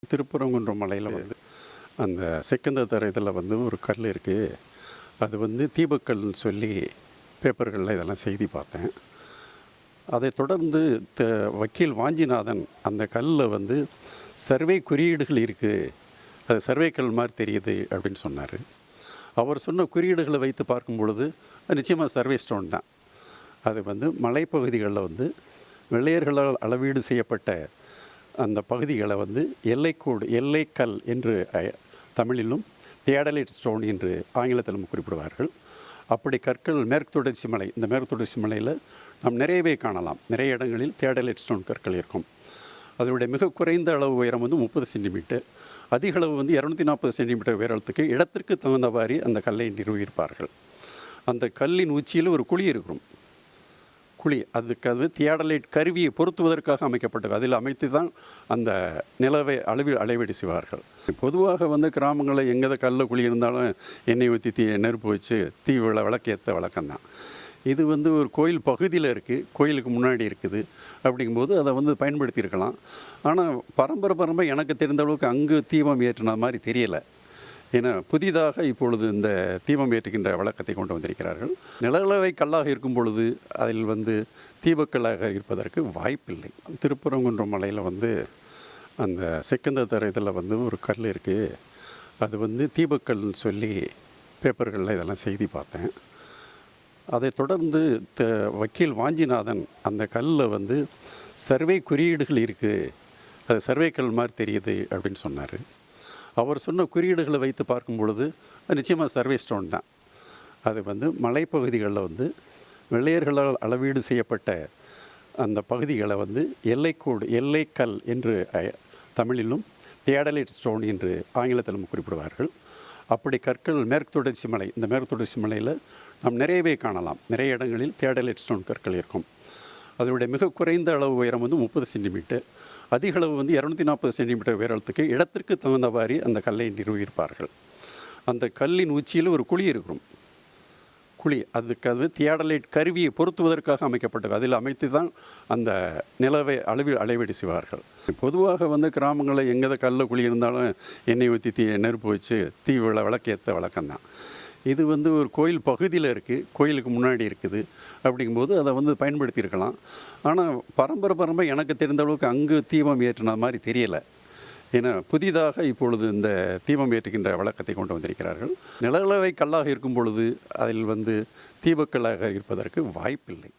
திருப்பரங்குன்றம் மலையில் வந்து அந்த செக்கந்தர் இதில் வந்து ஒரு கல் இருக்குது. அது வந்து தீபக்கல்னு சொல்லி பேப்பர்களில் இதெல்லாம் செய்தி பார்த்தேன். அதைத் தொடர்ந்து வக்கீல் வாஞ்சிநாதன் அந்த கல்லில் வந்து சர்வே குறியீடுகள் இருக்குது, அது சர்வே கல் மாதிரி தெரியுது அப்படின்னு சொன்னார். அவர் சொன்ன குறியீடுகளை வைத்து பார்க்கும் பொழுது அது நிச்சயமாக சர்வே ஸ்டோன் தான். அது வந்து மலைப்பகுதிகளில் வந்து வெள்ளையர்களால் அளவீடு செய்யப்பட்ட அந்த பகுதிகளை வந்து எல்லைக்கோடு எல்லைக்கல் என்று தமிழிலும் தியாடலைட் ஸ்டோன் என்று ஆங்கிலத்திலும் குறிப்பிடுவார்கள். அப்படி கற்கள் மேற்கு தொடர்ச்சி மலை, இந்த மேற்கு தொடர்ச்சி மலையில் நாம் நிறையவே காணலாம். நிறைய இடங்களில் தியாடலைட் ஸ்டோன் கற்கள் இருக்கும். அதனுடைய மிக குறைந்த அளவு உயரம் வந்து 30 சென்டிமீட்டர், அதிக அளவு வந்து 240 சென்டிமீட்டர் உயரத்துக்கு இடத்திற்கு தகுந்தவாறு அந்த கல்லை நிறுவியிருப்பார்கள். அந்த கல்லின் உச்சியில் ஒரு குழி இருக்கும். குழி அது தியாடலைட் கருவியை பொருத்துவதற்காக அமைக்கப்பட்டது. அதில் அமைத்து தான் அந்த நிலவை அளவீடு செய்வார்கள். பொதுவாக வந்து கிராமங்களில் எங்கே கல்லில் குழி இருந்தாலும் எண்ணெய் ஊற்றி நெருப்பு வச்சு விளக்கேற்ற வழக்கம்தான். இது வந்து ஒரு கோயில் பகுதியில் இருக்குது, கோயிலுக்கு முன்னாடி இருக்குது. அப்படிங்கும்போது அதை வந்து பயன்படுத்தியிருக்கலாம். ஆனால் பரம்பரை எனக்கு தெரிந்த அளவுக்கு அங்கு தீபம் ஏற்றின மாதிரி தெரியலை. ஏன்னா புதிதாக இப்பொழுது இந்த தீபம் ஏற்றுகின்ற வழக்கத்தை கொண்டு வந்திருக்கிறார்கள். நிலளவை கல்லாக இருக்கும் பொழுது அதில் வந்து தீபக்கல்லாக இருப்பதற்கு வாய்ப்பில்லை. திருப்பரங்குன்றம் மலையில் வந்து அந்த செக்கந்தர் இதில் வந்து ஒரு கல் இருக்குது. அது வந்து தீபக்கல்னு சொல்லி பேப்பர்களில் இதெல்லாம் செய்தி பார்த்தேன். அதைத் தொடர்ந்து வக்கீல் வாஞ்சிநாதன் அந்த கல்லில் வந்து சர்வே குறியீடுகள் இருக்குது, அது சர்வே கல் மாதிரி தெரியுது அப்படின்னு சொன்னார். அவர் சொன்ன குறியீடுகளை வைத்து பார்க்கும் பொழுது அது நிச்சயமாக சர்வே ஸ்டோன் தான். அது வந்து மலைப்பகுதிகளில் வந்து வெள்ளையர்களால் அளவீடு செய்யப்பட்ட அந்த பகுதிகளை வந்து எல்லைக்கல் என்று தமிழிலும் தியாடலைட் ஸ்டோன் என்று ஆங்கிலத்திலும் குறிப்பிடுவார்கள். அப்படி கற்கள் மேற்கு தொடர்ச்சி மலை, இந்த மேற்கு தொடர்ச்சி மலையில் நாம் நிறையவே காணலாம். நிறைய இடங்களில் தியாடலைட் ஸ்டோன் கற்கள் இருக்கும். அதனுடைய மிக குறைந்த அளவு உயரம் வந்து 30 சென்டிமீட்டர், அதிக அளவு வந்து 240 சென்டிமீட்டர் உயரத்துக்கு இடத்திற்கு தகுந்தவாறு அந்த கல்லை நிறுவியிருப்பார்கள். அந்த கல்லின் உச்சியில் ஒரு குழி இருக்கும். குழி அது தியாடலைட் கருவியை பொருத்துவதற்காக அமைக்கப்பட்டது. அதில் அமைத்து தான் அந்த நிலவை அளவீடு செய்வார்கள். பொதுவாக வந்து கிராமங்களில் எங்கே கல்லில் குழி இருந்தாலும் எண்ணெய் ஊற்றி நெருப்பு வச்சு விளக்கேற்ற வழக்கம்தான். இது வந்து ஒரு கோயில் பகுதியில் இருக்குது, கோயிலுக்கு முன்னாடி இருக்குது. அப்படிங்கும்போது அதை வந்து பயன்படுத்தியிருக்கலாம். ஆனால் பரம்பரை எனக்கு தெரிந்த அளவுக்கு அங்கு தீபம் ஏற்றின மாதிரி தெரியலை. ஏன்னா புதிதாக இப்பொழுது இந்த தீபம் ஏற்றுகின்ற வழக்கத்தை கொண்டு வந்திருக்கிறார்கள். நிலளவை கல்லாக இருக்கும் பொழுது அதில் வந்து தீபக்கல்லாக இருப்பதற்கு வாய்ப்பில்லை.